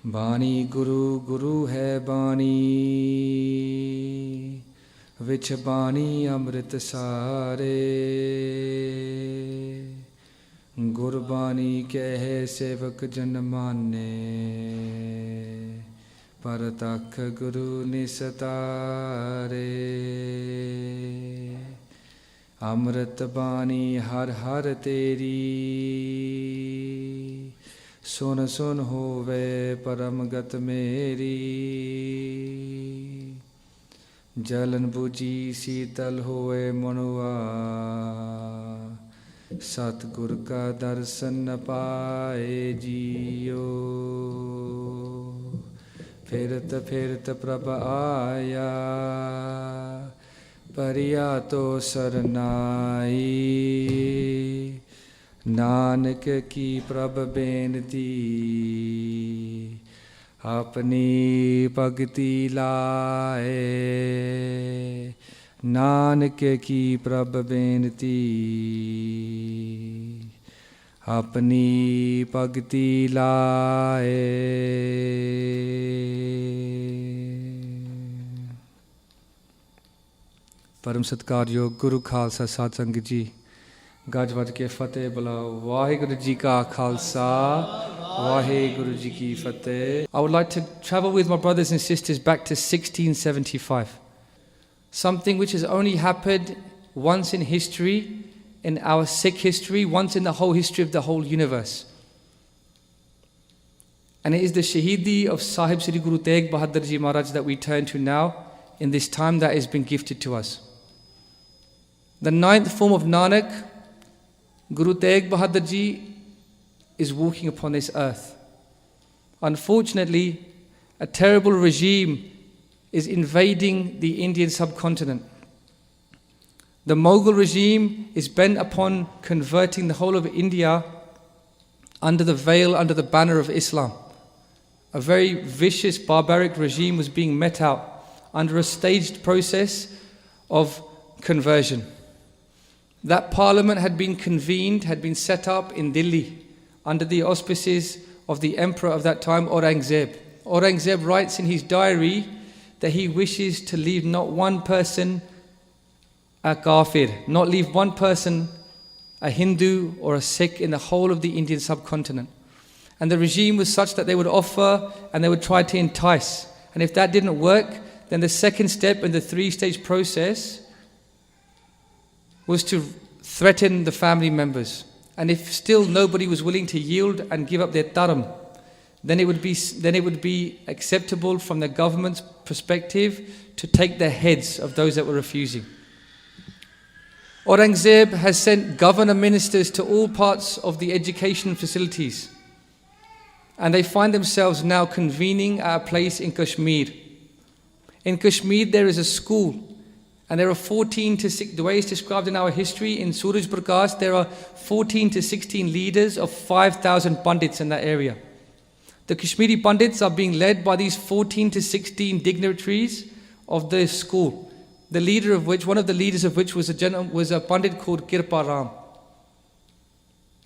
ਬਾਣੀ ਗੁਰੂ ਗੁਰੂ ਹੈ ਬਾਣੀ, ਵਿਚ ਬਾਣੀ ਅੰਮ੍ਰਿਤ ਸਾਰੇ। ਗੁਰਬਾਣੀ ਕਹਿ ਸੇਵਕ ਜਨ ਮਾਨੇ, ਪਰਤਖ ਗੁਰੂ ਨਿਸਤਾਰੇ। ਅੰਮ੍ਰਿਤ ਬਾਣੀ ਹਰ ਹਰ ਤੇਰੀ, ਸੁਨ ਸੁਨ ਹੋਵੇ ਪਰਮ ਗਤ ਮੇਰੀ। ਜਲਨ ਬੁਝੀ ਸੀਤਲ ਹੋਏ ਮਨੁਆ, ਸਤਿਗੁਰ ਕਾ ਦਰਸ਼ਨ ਪਾਏ ਜੀਓ। ਫਿਰਤ ਫਿਰਤ ਪ੍ਰਭ ਆਇਆ, ਪਰਿਆ ਤੋ ਸਰਨਾਈ। ਨਾਨਕ ਕੀ ਪ੍ਰਭ ਬੇਨਤੀ, ਆਪਣੀ ਭਗਤੀ ਲਾਏ। ਨਾਨਕ ਕੀ ਪ੍ਰਭ ਬੇਨਤੀ, ਆਪਣੀ ਭਗਤੀ ਲਾਏ। ਪਰਮ ਸਤਿਕਾਰਯੋਗ ਗੁਰੂ ਖਾਲਸਾ ਸਾਧ ਸੰਗਤ ਜੀ, ਗੱਜ ਵੱਜ ਕੇ ਫਤਿਹ ਬੁਲਾਓ। ਵਾਹਿਗੁਰੂ ਜੀ ਕਾ Khalsa, Waheguru Ji ki Fateh. I would like to travel with my brothers and sisters back to 1675. Something which has only happened once in history, in our Sikh history, once in the whole history of the whole universe. And it is the Shaheedi of Sahib Sri Guru Tegh Bahadur Ji Maharaj that we turn to now in this time that has been gifted to us. The ninth form of Nanak, Guru Tegh Bahadur Ji, is walking upon this earth. Unfortunately, a terrible regime is invading the Indian subcontinent. The Mughal regime is bent upon converting the whole of India under the veil, under the banner of Islam. A very vicious, barbaric regime was being met out under a staged process of conversion. That parliament had been convened, had been set up in Delhi under the auspices of the emperor of that time, Aurangzeb. Aurangzeb writes in his diary that he wishes to leave not one person a kafir, not leave one person a Hindu or a Sikh in the whole of the Indian subcontinent. And the regime was such that they would offer and they would try to entice. And if that didn't work, then the second step in the three-stage process was to threaten the family members. And if still nobody was willing to yield and give up their dharam, then it would be acceptable from the government's perspective to take the heads of those that were refusing. Aurangzeb has sent governor ministers to all parts of the education facilities, and they find themselves now convening at a place in Kashmir. In Kashmir there is a school, and there are 14 to 6, the way it's described in our history, in Suraj Prakash, there are 14 to 16 leaders of 5,000 Pandits in that area. The Kashmiri Pandits are being led by these 14 to 16 dignitaries of the school. The leader of which, one of the leaders of which was a Pandit called Kirpa Ram.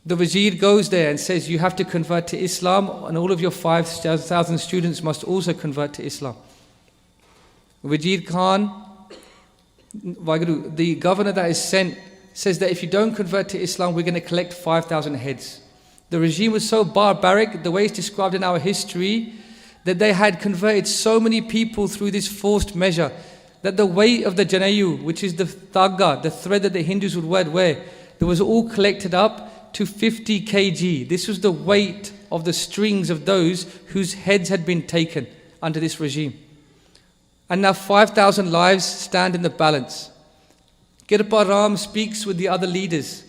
The Wazir goes there and says, you have to convert to Islam, and all of your 5,000 students must also convert to Islam. Wazir Khan, Waheguru, the governor that is sent, says that if you don't convert to Islam, we're going to collect 5,000 heads. The regime was so barbaric, the way it's described in our history, that they had converted so many people through this forced measure, that the weight of the Janayu, which is the tagga, the thread that the Hindus would wear, that was all collected up to 50 kg. This was the weight of the strings of those whose heads had been taken under this regime. And now 5,000 lives stand in the balance. Kirpa Ram speaks with the other leaders,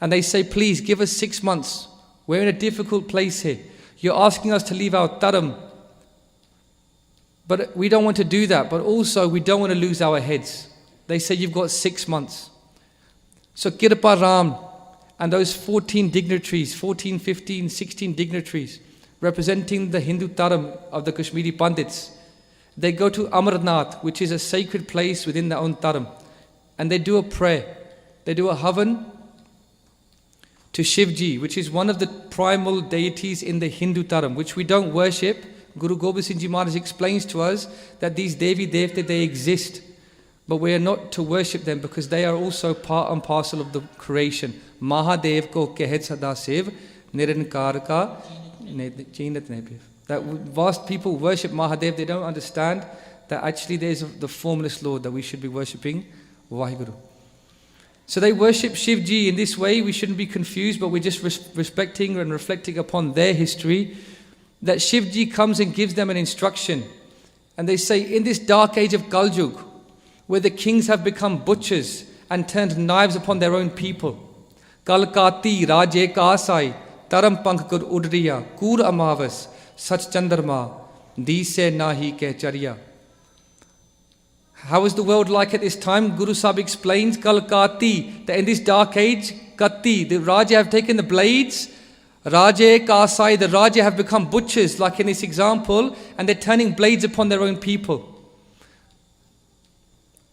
and they say, please give us 6 months. We're in a difficult place here. You're asking us to leave our dharam, but we don't want to do that, but also we don't want to lose our heads. They say, you've got 6 months. So Kirpa Ram and those 14 dignitaries, 14, 15, 16 dignitaries, representing the Hindu dharam of the Kashmiri Pandits, they go to Amarnath, which is a sacred place within their own dharam, and they do a prayer. They do a havan to Shivji, which is one of the primal deities in the Hindu dharam, which we don't worship, Guru Gobind Singh Ji Maharaj explains to us that these Devi Devta, they exist, but we are not to worship them because they are also part and parcel of the creation. Mahadev ko kehet sada sev, nirankar ka chinat nebhiv. That vast people worship Mahadev, they don't understand that actually there is the formless Lord that we should be worshipping, Waheguru. So they worship Shivji in this way. We shouldn't be confused, but we're just respecting and reflecting upon their history. That Shivji comes and gives them an instruction. And they say, in this dark age of Kaljug, where the kings have become butchers and turned knives upon their own people, Kalkati Raje Kasai, Taram Pankur Udriya, Kur Amavas, Sach Chandarma, Dise Nahi Ke Charya. How is the world like at this time? Guru Sahib explains, Kalkati, that in this dark age, Kati, the Raja have taken the blades, Raja Kasai, the Raja have become butchers, like in this example, and they're turning blades upon their own people.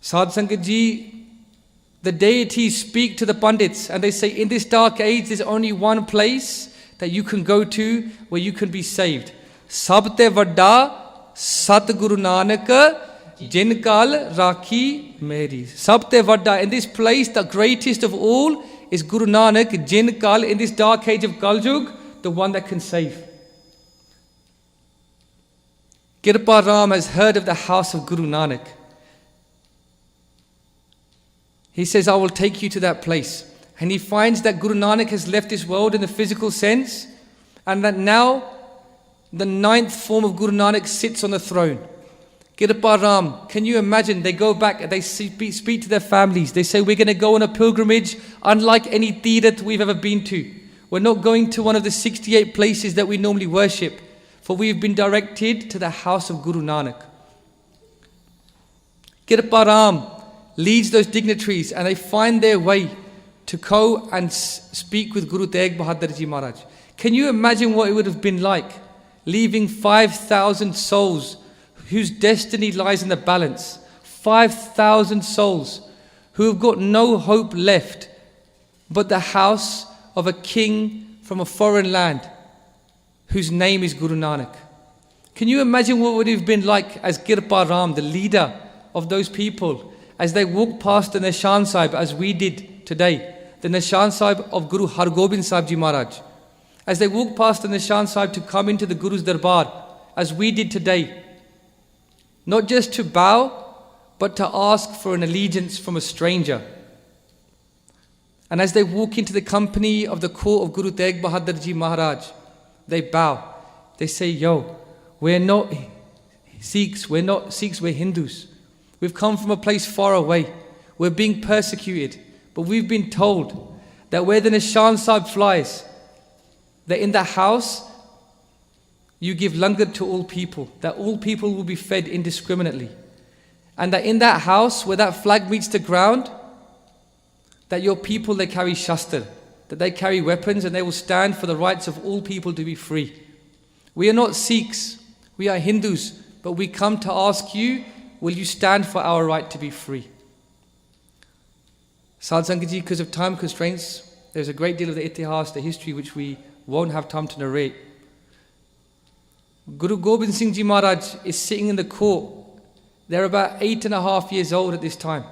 Sadh Sangat Ji, the deities speak to the Pandits, and they say, in this dark age, there's only one place that you can go to where you can be saved. Sabte Vadda Sat Guru Nanak Jinkal Rakhi Meri. Sabte Vadda, in this place, the greatest of all is Guru Nanak Jinkal, in this dark age of Kaljug, the one that can save. Kirpa Ram has heard of the house of Guru Nanak. He says, I will take you to that place. And he finds that Guru Nanak has left this world in the physical sense, and that now the ninth form of Guru Nanak sits on the throne. Kirpa Ram, can you imagine? They go back, they speak to their families. They say, we're going to go on a pilgrimage unlike any Tirat we've ever been to. We're not going to one of the 68 places that we normally worship, for we've been directed to the house of Guru Nanak. Kirpa Ram leads those dignitaries, and they find their way to go and speak with Guru Tegh Bahadur Ji Maharaj. Can you imagine what it would have been like leaving 5,000 souls whose destiny lies in the balance? 5,000 souls who have got no hope left but the house of a king from a foreign land whose name is Guru Nanak. Can you imagine what would have been like as Kirpa Ram, the leader of those people, as they walk past the Nishan Sahib, as we did today, the Nishan Sahib of Guru Har Gobind Sahib Ji Maharaj, as they walk past the Nishan Sahib to come into the Guru's Darbar, as we did today, not just to bow, but to ask for an allegiance from a stranger. And as they walk into the company of the court of Guru Tegh Bahadur Ji Maharaj, they bow. They say, yo, we're not Sikhs, we're Hindus. We've come from a place far away. We're being persecuted. But we've been told that where the Nishan Sahib flies, that in that house, you give langar to all people, that all people will be fed indiscriminately. And that in that house, where that flag meets the ground, that your people, they carry shastra, that they carry weapons, and they will stand for the rights of all people to be free. We are not Sikhs, we are Hindus, but we come to ask you, will you stand for our right to be free? Sadh Sangat Ji, because of time constraints, there's a great deal of the itihas, the history, which we won't have time to narrate. Guru Gobind Singh Ji Maharaj is sitting in the court. They're about 8.5 years old at this time.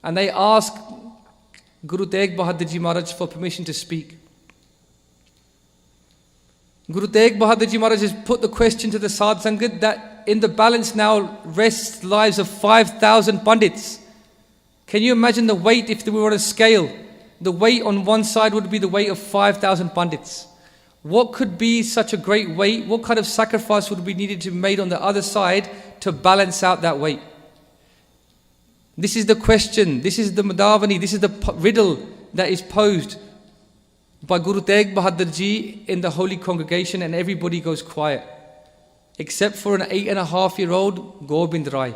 And they ask Guru Tegh Bahadur Ji Maharaj for permission to speak. Guru Tegh Bahadur Ji Maharaj has put the question to the Sadh Sangat that in the balance now rests the lives of 5,000 Pandits. Can you imagine the weight if we were on a scale? The weight on one side would be the weight of 5,000 Pandits. What could be such a great weight? What kind of sacrifice would be needed to be made on the other side to balance out that weight? This is the question, this is the Madhavani, this is the riddle that is posed by Guru Tegh Bahadur Ji in the holy congregation, and everybody goes quiet. Except for an 8.5-year-old Gobind Rai.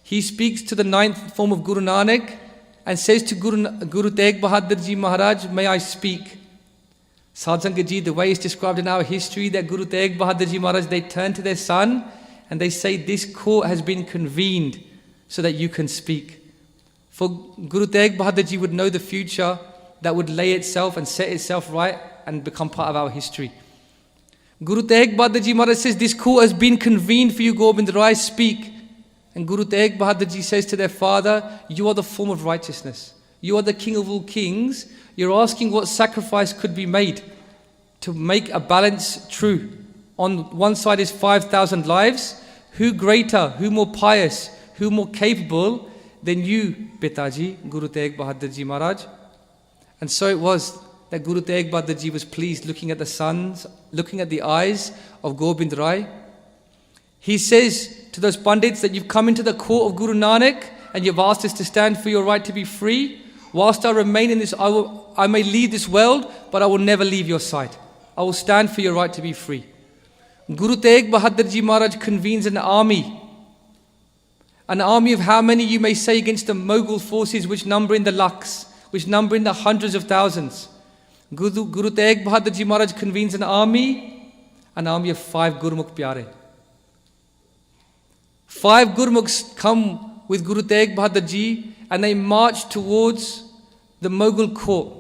He speaks to the ninth form of Guru Nanak and says to Guru Tegh Bahadur Ji Maharaj, may I speak? Sadh Sangat Ji, the way it's described in our history, that Guru Tegh Bahadur Ji Maharaj, they turn to their son and they say, this court has been convened so that you can speak. For Guru Tegh Bahadur Ji would know the future that would lay itself and set itself right and become part of our history. Guru Tegh Bahadur Ji Maharaj says, this court has been convened for you, Gobind Rai, speak. And Guru Tegh Bahadur Ji says to their father, you are the form of righteousness. You are the king of all kings. You're asking what sacrifice could be made to make a balance true. On one side is 5,000 lives. Who greater, who more pious, who more capable than you, Pitaji, Guru Tegh Bahadur Ji Maharaj? And so it was that Guru Tegh Bahadur Ji was pleased looking at the sons, looking at the eyes of Gobind Rai. He says to those Pandits that you've come into the court of Guru Nanak and you've asked us to stand for your right to be free. Whilst I remain in this, I may leave this world, but I will never leave your side. I will stand for your right to be free. Guru Tegh Bahadur Ji Maharaj convenes an army. An army of how many you may say against the Mughal forces which number in the lakhs, which number in the hundreds of thousands. Guru Tegh Bahadur Ji Maharaj convenes an army of 5 Gurmukh Pyare. 5 Gurmukhs come with Guru Tegh Bahadur Ji and they march towards the Mughal court.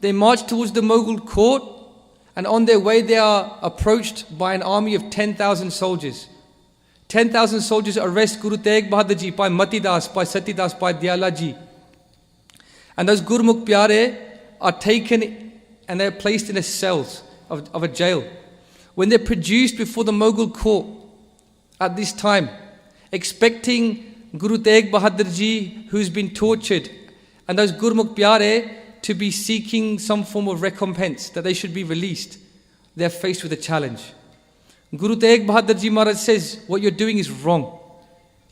They march towards the Mughal court, and on their way they are approached by an army of 10,000 soldiers. 10,000 soldiers arrest Guru Tegh Bahadur Ji, by Matidas, by Satidas, by Diyala Ji. And those Gurmukh Pyare are taken and they are placed in a cells of a jail. When they're produced before the Mughal court at this time, expecting Guru Tegh Bahadur Ji, who's been tortured, and those Gurmukh Pyare to be seeking some form of recompense, that they should be released, they're faced with a challenge. Guru Tegh Bahadur Ji Maharaj says, what you're doing is wrong.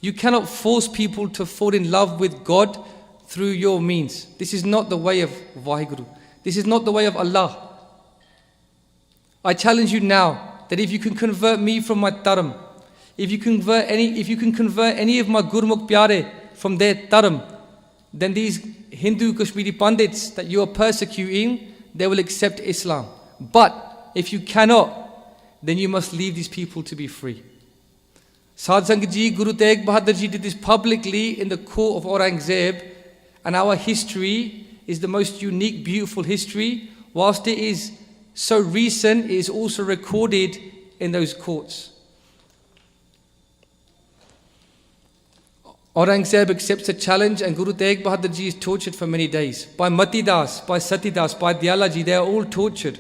You cannot force people to fall in love with God through your means. This is not the way of Waheguru. This is not the way of Allah. I challenge you now that if you can convert me from my taram, if you can convert any of my Gurmukh Pyare from their taram, then these Hindu Kashmiri Pandits that you are persecuting, they will accept Islam. But if you cannot, then you must leave these people to be free. Sadh Sangat Ji, Guru Tegh Bahadur Ji did this publicly in the court of Aurangzeb, and our history is the most unique, beautiful history. Whilst it is so recent, it is also recorded in those courts. Aurangzeb accepts a challenge and Guru Tegh Bahadur Ji is tortured for many days. By Matidas, by Satidas, by Diyala Ji, they are all tortured.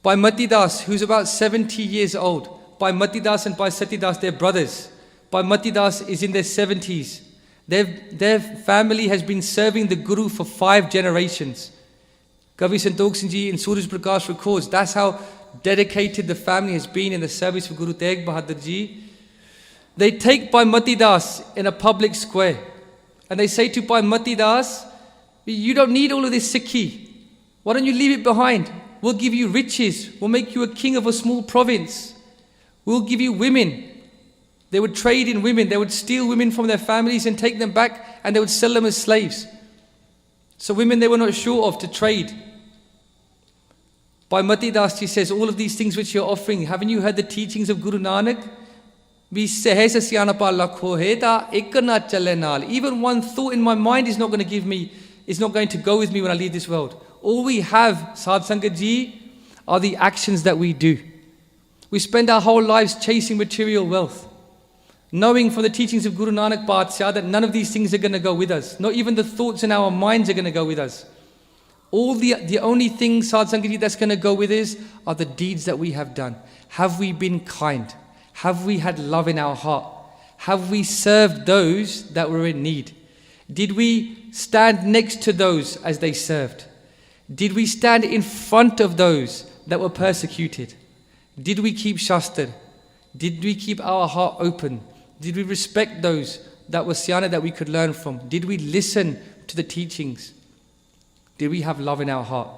By Matidas, who's about 70 years old. By Matidas and by Satidas, they're brothers. By Matidas is in their 70s. Their family has been serving the Guru for 5 generations. Kavi Santokh Singh Ji in Suraj Prakash records, that's how dedicated the family has been in the service of Guru Tegh Bahadur Ji. They take Bhai Matidas in a public square and they say to Bhai Matidas, you don't need all of this Sikhi. Why don't you leave it behind? We'll give you riches. We'll make you a king of a small province. We'll give you women. They would trade in women. They would steal women from their families and take them back and they would sell them as slaves. So women they were not sure of to trade. Bhai Matidas Ji says, all of these things which you're offering, haven't you heard the teachings of Guru Nanak? Even one thought in my mind is not going to go with me when I leave this world. All we have, Sadh Sangat Ji, are the actions that we do. We spend our whole lives chasing material wealth, knowing from the teachings of Guru Nanak Badshah that none of these things are going to go with us. Not even the thoughts in our minds are going to go with us. The only thing, Sadh Sangat Ji, that's going to go with us are the deeds that we have done. Have we been kind? Have we had love in our heart? Have we served those that were in need? Did we stand next to those as they served? Did we stand in front of those that were persecuted? Did we keep Shastra? Did we keep our heart open? Did we respect those that were Syana that we could learn from? Did we listen to the teachings? Did we have love in our heart?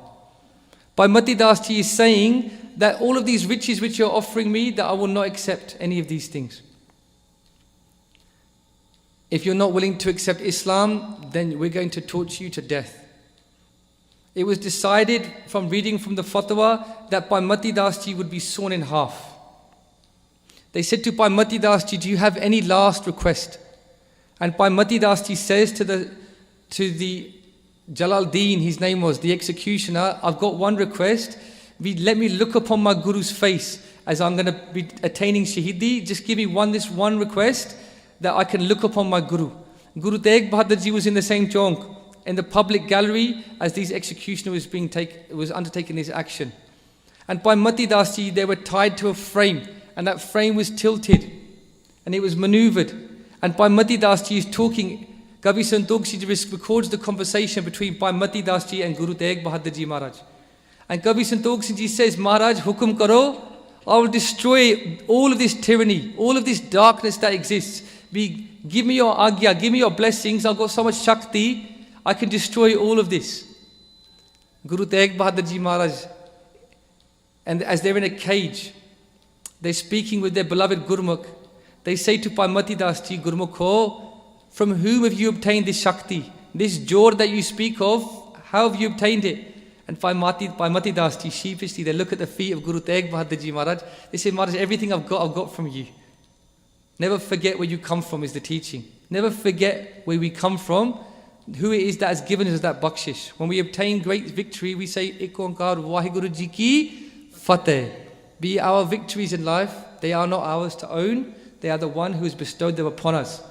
Bhai Matidas Ji is saying that all of these riches which you're offering me, that I will not accept any of these things. If you're not willing to accept Islam, then we're going to torture you to death. It was decided from reading from the fatwa that Bhai Matidas Ji would be sawn in half. They said to Bhai Matidas Ji, do you have any last request? And Bhai Matidas Ji says to the Jalaldeen, his name was, the executioner, I've got one request. Let me look upon my Guru's face as I'm going to be attaining Shaheedi. Just give me this one request, that I can look upon my Guru. Guru Tegh Bahadur Ji was in the same chowk, in the public gallery, as these executioner was undertaking this action. And by Mati Das Ji, they were tied to a frame, and that frame was tilted, and it was maneuvered. And by Mati Das Ji is talking. Kavi Santokh Ji records the conversation between Bhai Mati Das Ji and Guru Tegh Bahadur Ji Maharaj. And Kavi Santokh Ji says, Maharaj, hukum karo, I will destroy all of this tyranny, all of this darkness that exists. Give me your agya, give me your blessings. I've got so much shakti, I can destroy all of this. Guru Tegh Bahadur Ji Maharaj, and as they're in a cage, they're speaking with their beloved Gurmukh. They say to Bhai Mati Das Ji, Gurmukh, from whom have you obtained this shakti? This jor that you speak of, how have you obtained it? And Bhai Mati Das Ji, sheepishly, they look at the feet of Guru Tegh Bahadur Ji Maharaj. They say, Maharaj, everything I've got from you. Never forget where you come from is the teaching. Never forget where we come from, who it is that has given us that bakshish. When we obtain great victory, we say, Ek Onkar Waheguru Ji ki Fateh. Be our victories in life, they are not ours to own. They are the one who has bestowed them upon us.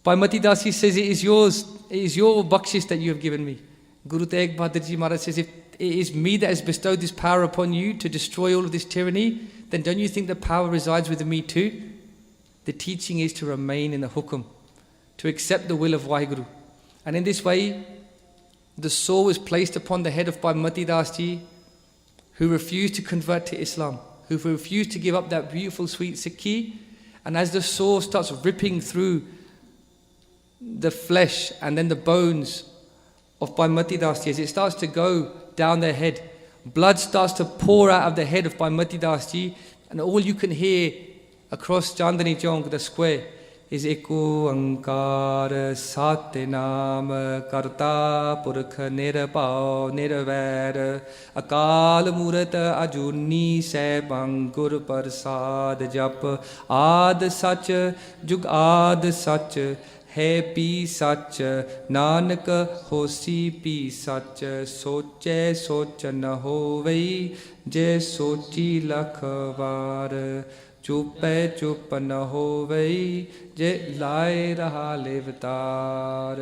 Bhai Mati Das Ji says, it is your bakshish that you have given me. Guru Tegh Bahadur Ji Maharaj says, if it is me that has bestowed this power upon you to destroy all of this tyranny, then don't you think the power resides within me too? The teaching is to remain in the hukum, to accept the will of Waheguru. And in this way, the sword was placed upon the head of Bhai Mati Das Ji, who refused to convert to Islam, who refused to give up that beautiful sweet Sikhi. And as the sword starts ripping through the flesh and then the bones of Bhai Mati Das Ji, as it starts to go down their head, blood starts to pour out of the head of Bhai Mati Das Ji, and all you can hear across Chandani Chowk, the square, is Eko Ankar Satnam Karta Purkha Nirpao Nirvair Akal Murat Ajuni Saibang Gur Parsad Jap Ad Sach Jug Ad Sach है P सच नानक होसी P सच सोचे सोच न होवई जे सोची लख बार चुपे चुप न होवई जे लाए रहा लेवतार.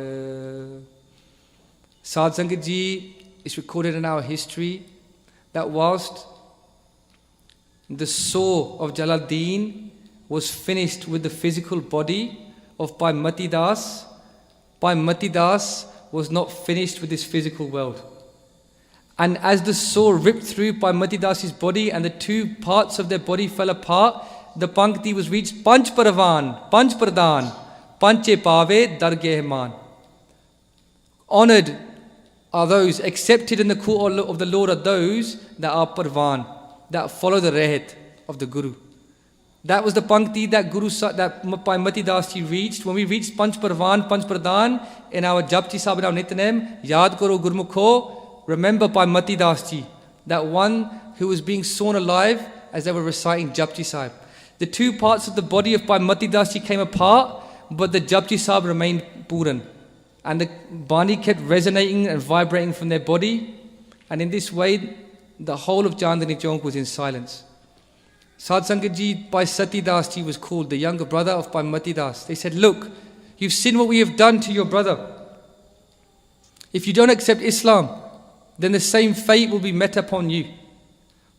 Sadh Sangat Ji, is recorded in our history that whilst the saw of Jalaluddin was finished with the physical body of Bhai Mati Das was not finished with this physical world. And as the sword ripped through Bhai Mati Das's body and the two parts of their body fell apart, the pankti was reached, Panch Paravan, Panch Pradhan, Panche Pave, Dargeh Man. Honored are those, accepted in the court of the Lord are those that are Parvan, that follow the rehet of the Guru. That was the pankti that Bhai Mati Das Ji reached. When we reached Panch Parvan, Panch Pradhan in our Japji Sahib, in our Nitnem, Yad Karo Gurmukho, remember Bhai Mati Das Ji, that one who was being sawn alive as they were reciting Japji Sahib. The two parts of the body of Bhai Mati Das Ji came apart, but the Japji Sahib remained Puran. And the Bani kept resonating and vibrating from their body. And in this way, the whole of Chandani Chowk was in silence. Sadh Sangat Ji, Bhai Sati Das Ji was called, the younger brother of Bhai Mati Das. They said, look, you've seen what we have done to your brother. If you don't accept Islam, then the same fate will be met upon you.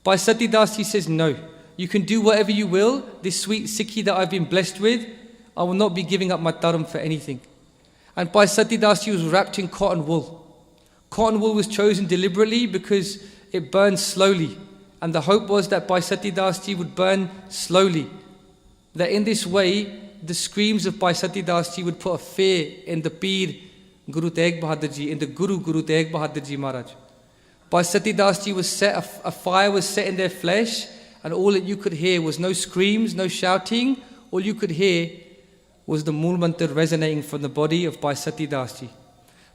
Bhai Sati Das Ji says, no, you can do whatever you will. This sweet Sikhi that I've been blessed with, I will not be giving up my dharam for anything. And Bhai Sati Das Ji was wrapped in cotton wool. Cotton wool was chosen deliberately because it burns slowly. And the hope was that Bhai Sati Das Ji would burn slowly. That in this way, the screams of Bhai Sati Das Ji would put a fear in the Peer Guru Tegh Bahadur Ji, in the Guru Tegh Bahadur Ji Maharaj. Bhai Sati Das Ji was set, a fire was set in their flesh, and all that you could hear was no screams, no shouting. All you could hear was the Mool Mantra resonating from the body of Bhai Sati Das Ji.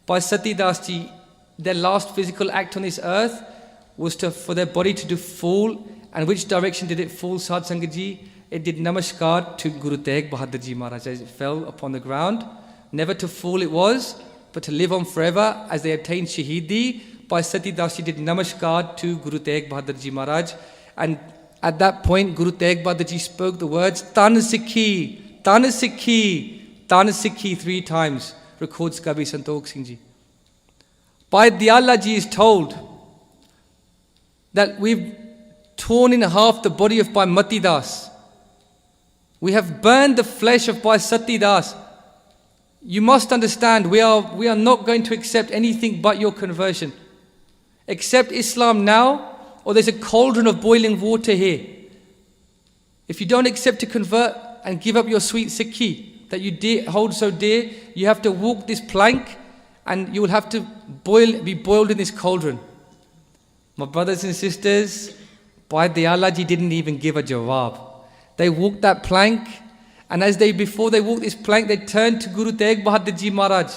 Bhai Sati Das Ji, their last physical act on this earth was for their body to fall. And which direction did it fall, Sadh Sangat Ji? It did namaskar to Guru Tegh Bahadur Ji Maharaj as it fell upon the ground. Never to fall it was, but to live on forever as they obtained Shaheedi Bhai Sati Das Ji did namaskar to Guru Tegh Bahadur Ji Maharaj. And at that point, Guru Tegh Bahadur Ji spoke the words, Tan Sikhi, Tan Sikhi, Tan Sikhi 3 times, records Kabhi Santokh Singh Ji. Bhai Diyala Ji is told that we've torn in half the body of Bhai Mati Das. We have burned the flesh of Bhai Sati Das. You must understand, we are not going to accept anything but your conversion. Accept Islam now, or there's a cauldron of boiling water here. If you don't accept to convert and give up your sweet Sikhi that you hold so dear, you have to walk this plank and you will have to be boiled in this cauldron. My brothers and sisters, Bhai Diyala Ji didn't even give a jawab. They walked that plank, and before they walked this plank, they turned to Guru Tegh Bahadur Ji Maharaj.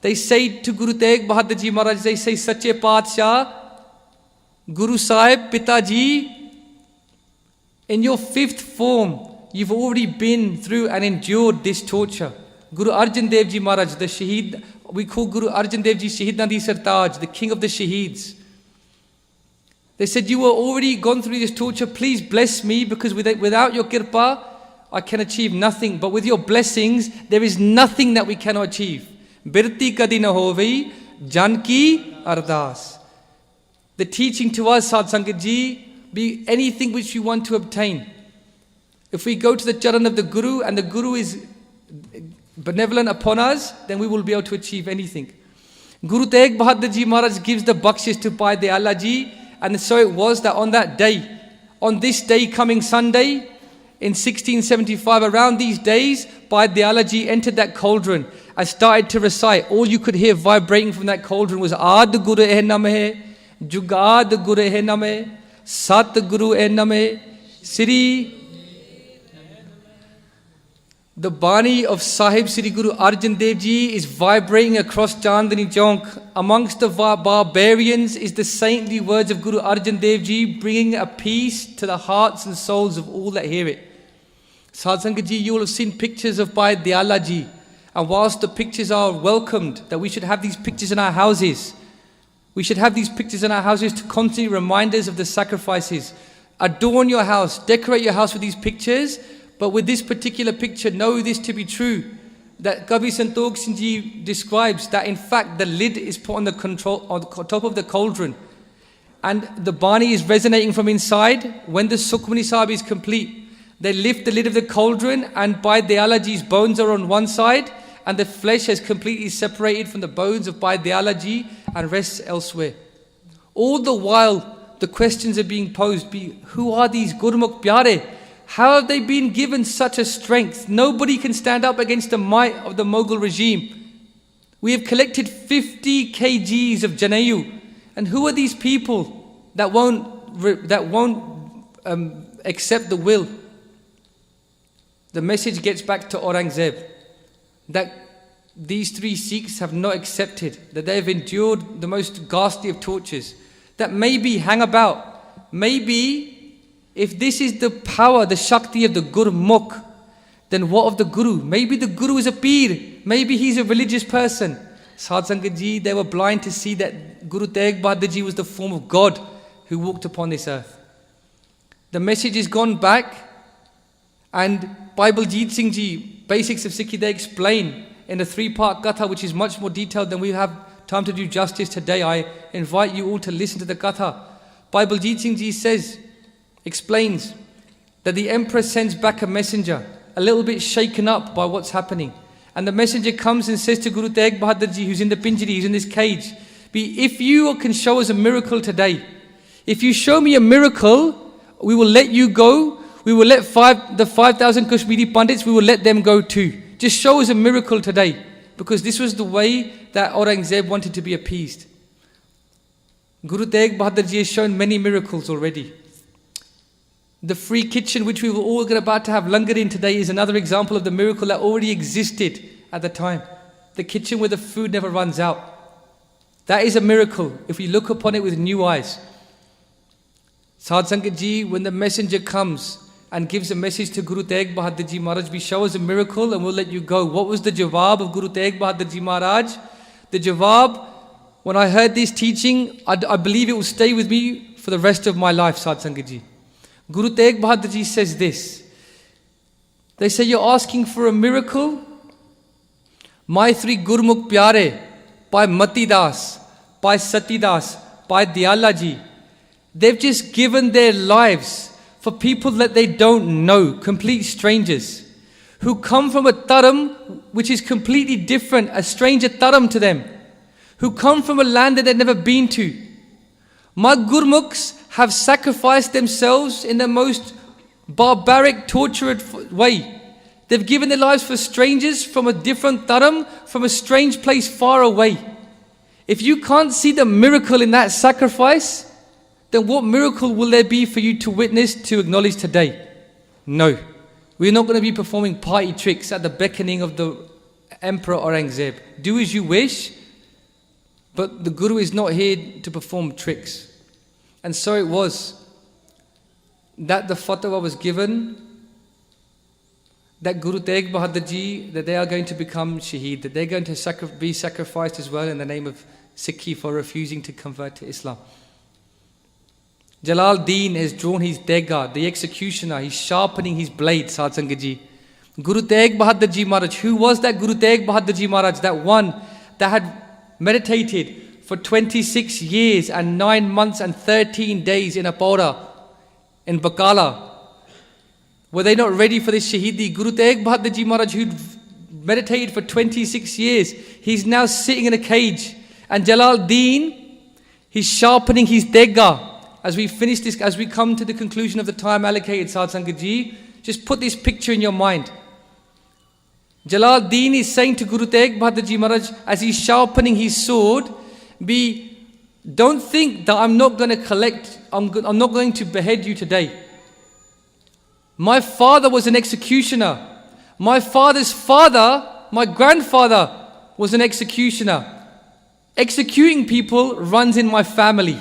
They say to Guru Tegh Bahadur Ji Maharaj, they say, Sache Paatshah, Guru Sahib, Pitaji, in your 5th form, you've already been through and endured this torture. Guru Arjan Dev Ji Maharaj, the Shaheed, we call Guru Arjan Dev Ji Shaheed Nadi Sartaj, the king of the Shaheeds. They said, you were already gone through this torture, please bless me, because without your kirpa, I can achieve nothing. But with your blessings, there is nothing that we cannot achieve. Birti kadi na hovei, janki ardas. The teaching to us, Sadh Sangat Ji, be anything which you want to obtain. If we go to the charan of the Guru, and the Guru is benevolent upon us, then we will be able to achieve anything. Guru Tegh Bahadur Ji Maharaj gives the bakshish to Bhai Diyala Ji, and so it was that on that day, on this day coming Sunday, in 1675, around these days, Bhai Diyala Ji entered that cauldron and started to recite. All you could hear vibrating from that cauldron was Ad Guru Eh Name, Jugad Guru Eh Name, Sat Guru Eh Name, Sri. The Bani of Sahib Sri Guru Arjan Dev Ji is vibrating across Chandni Chowk. Amongst the barbarians is the saintly words of Guru Arjan Dev Ji, bringing a peace to the hearts and souls of all that hear it. Sadh Sangat Ji, you will have seen pictures of Bhai Diyala Ji. And whilst the pictures are welcomed, that we should have these pictures in our houses. We should have these pictures in our houses to constantly remind us of the sacrifices. Adorn your house, decorate your house with these pictures. But with this particular picture, know this to be true, that Kabhi Santokh Singh Ji describes that in fact the lid is put on the top of the cauldron, and the Bani is resonating from inside. When the Sukhmani Sahib is complete, they lift the lid of the cauldron, and Bhai Diyala Ji's bones are on one side, and the flesh has completely separated from the bones of Bhai Diyala Ji and rests elsewhere. All the while, the questions are being posed, who are these Gurmukh Pyare? How have they been given such a strength? Nobody can stand up against the might of the Mughal regime. We have collected 50 kgs of Janayu. And who are these people that won't accept the will? The message gets back to Aurangzeb that these 3 Sikhs have not accepted, that they have endured the most ghastly of tortures, that maybe hang about, maybe if this is the power, the Shakti of the Gurmukh, then what of the Guru? Maybe the Guru is a Peer. Maybe he's a religious person. Sadh Sangat Ji, they were blind to see that Guru Tegh Bahadur Ji was the form of God who walked upon this earth. The message has gone back, and Bible Jeet Singh Ji, Basics of Sikhi, they explain in a 3-part Katha, which is much more detailed than we have time to do justice today. I invite you all to listen to the Katha. Bible Jeet Singh Ji explains that the emperor sends back a messenger, a little bit shaken up by what's happening. And the messenger comes and says to Guru Tegh Bahadur Ji, who's in the Pinjari, who's in this cage, if you can show us a miracle today, if you show me a miracle, we will let you go. We will let the 5,000 Kashmiri Pandits, we will let them go too. Just show us a miracle today. Because this was the way that Aurangzeb wanted to be appeased. Guru Tegh Bahadur Ji has shown many miracles already. The free kitchen which we were all about to have langar in today is another example of the miracle that already existed at the time. The kitchen where the food never runs out. That is a miracle if we look upon it with new eyes. Sadh Sangat Ji, when the messenger comes and gives a message to Guru Tegh Bahadur Ji Maharaj, we show us a miracle and we'll let you go. What was the jawab of Guru Tegh Bahadur Ji Maharaj? The jawab when I heard this teaching, I believe it will stay with me for the rest of my life, Sad Sangat Ji. Guru Tegh Bahadur Ji says this. They say, you're asking for a miracle? My three Gurmukh Pyare, by Mati Das, by Sati Das, by Diyala Ji, they've just given their lives for people that they don't know, complete strangers, who come from a taram which is completely different, a stranger taram to them, who come from a land that they've never been to. My Gurmukhs have sacrificed themselves in the most barbaric, tortured way. They've given their lives for strangers from a different taram, from a strange place far away. If you can't see the miracle in that sacrifice, then what miracle will there be for you to witness, to acknowledge today? No. We're not going to be performing party tricks at the beckoning of the Emperor Aurangzeb. Do as you wish, but the Guru is not here to perform tricks. And so it was that the fatwa was given that Guru Tegh Bahadur Ji, that they are going to become Shaheed, that they're going to be sacrificed as well in the name of Sikhi for refusing to convert to Islam. Jalal-Din has drawn his dagger, the executioner, he's sharpening his blade, Sad Sangat Ji. Guru Tegh Bahadur Ji Maharaj, who was that Guru Tegh Bahadur Ji Maharaj, that one that had meditated for 26 years and 9 months and 13 days in a Paura, in Bakala? Were they not ready for this Shaheedi? Guru Tegh Bahadur Ji Maharaj, who meditated for 26 years, he's now sitting in a cage. And Jalal-Din, he's sharpening his dagger. As we finish this, as we come to the conclusion of the time allocated, Sad Sangat Ji, just put this picture in your mind. Jalal-Din is saying to Guru Tegh Bahadur Ji Maharaj, as he's sharpening his sword, don't think that I'm not going to behead you today. My father was an executioner. My father's father, my grandfather, was an executioner. Executing people runs in my family,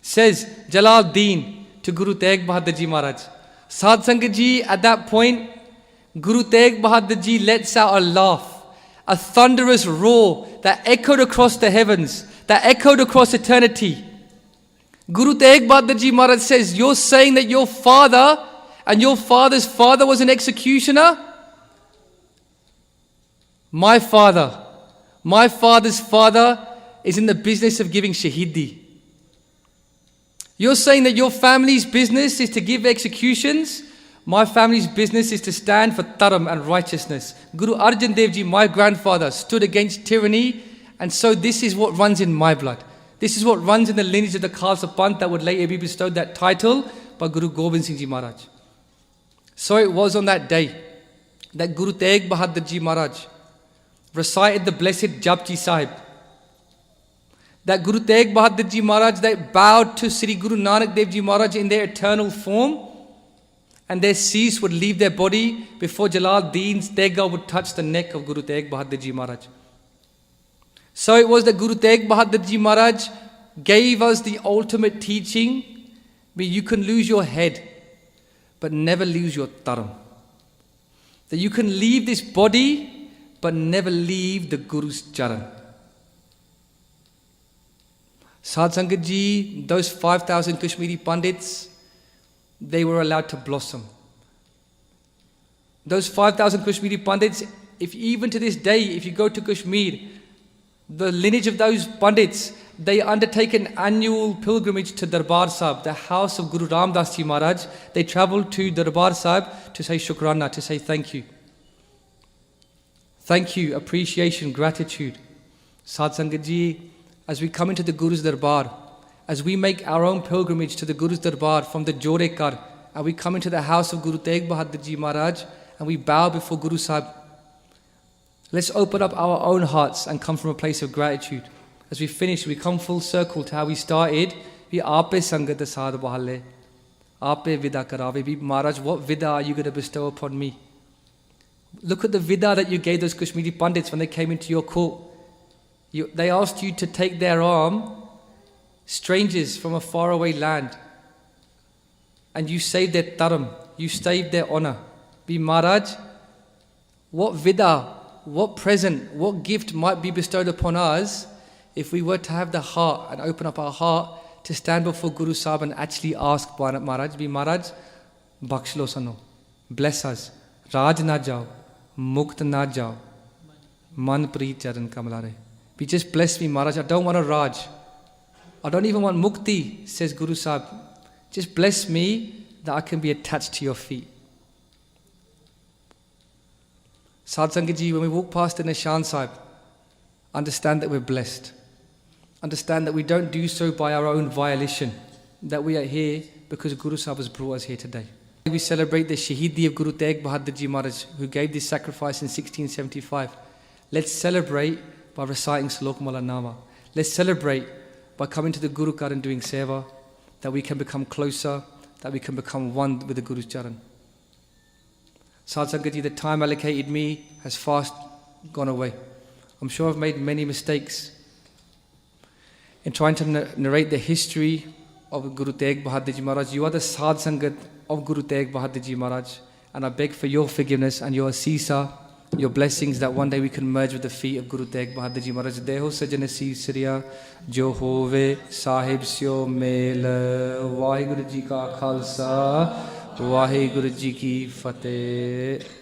says Jalal-Din to Guru Tegh Bahadur Ji Maharaj. Sad Sangat Ji, at that point, Guru Tegh Bahadur Ji lets out a laugh, a thunderous roar that echoed across the heavens, that echoed across eternity. Guru Tegh Bahadur Ji Maharaj says, you're saying that your father and your father's father was an executioner? My father's father is in the business of giving Shaheedi. You're saying that your family's business is to give executions? My family's business is to stand for taram and righteousness. Guru Arjan Dev Ji, my grandfather, stood against tyranny, and so this is what runs in my blood. This is what runs in the lineage of the Khalsa Panth that would later be bestowed that title by Guru Gobind Singh Ji Maharaj. So it was on that day that Guru Tegh Bahadur Ji Maharaj recited the blessed Japji Sahib. That Guru Tegh Bahadur Ji Maharaj, they bowed to Sri Guru Nanak Dev Ji Maharaj in their eternal form, and their cease would leave their body before Jalal-Din's dagger would touch the neck of Guru Tegh Bahadur Ji Maharaj. So it was that Guru Tegh Bahadur Ji Maharaj gave us the ultimate teaching, where you can lose your head, but never lose your taram. That you can leave this body, but never leave the Guru's charan. Sad Sangat Ji, those 5,000 Kashmiri Pandits, they were allowed to blossom. Those 5,000 Kashmiri Pandits, if even to this day, if you go to Kashmir, the lineage of those Pandits, they undertake an annual pilgrimage to Darbar Sahib, the house of Guru Ramdas Ji Maharaj. They travel to Darbar Sahib to say shukrana, to say thank you. Thank you, appreciation, gratitude. Sad Sangat Ji, as we come into the Guru's Darbar, as we make our own pilgrimage to the Guru's Darbar from the Jorekar, and we come into the house of Guru Tegh Bahadur Ji Maharaj, and we bow before Guru Sahib, let's open up our own hearts and come from a place of gratitude. As we finish, we come full circle to how we started. We Aape Sangat Saad Bahale, Aape Vida Karave. Maharaj, what Vida are you going to bestow upon me? Look at the Vida that you gave those Kashmiri Pandits when they came into your court. They asked you to take their arm, strangers from a faraway land, and you saved their taram, you saved their honor. Be Maharaj, what Vida, what present, what gift might be bestowed upon us if we were to have the heart and open up our heart to stand before Guru Sahib and actually ask Maharaj, Maharaj, bakhsh lo sano, bless us, Raj na jao, Mukt na jao, Man Preet Charan Kamalare. We just bless me, Maharaj. I don't want a Raj. I don't even want Mukti, says Guru Sahib. Just bless me that I can be attached to your feet. Sadh Sangat Ji, when we walk past the Nishan Sahib, understand that we're blessed. Understand that we don't do so by our own violation, that we are here because Guru Sahib has brought us here today. We celebrate the Shaheedi of Guru Tegh Bahadur Ji Maharaj, who gave this sacrifice in 1675. Let's celebrate by reciting Slok Mala Nama. Let's celebrate by coming to the Guru Ghar and doing seva, that we can become closer, that we can become one with the Guru's Charan. Sadh Sangat Ji, the time allocated me has fast gone away. I'm sure I've made many mistakes in trying to narrate the history of Guru Tegh Bahadur Ji Maharaj. You are the Sadh Sangat of Guru Tegh Bahadur Ji Maharaj, and I beg for your forgiveness and your asisa, your blessings, that one day we can merge with the feet of Guru Tegh Bahadur Ji Maharaj. Deho sajan asisriya jo hove sahib syo mel. Waheguru Ji ka khalsa, Waheguru Ji ki fateh.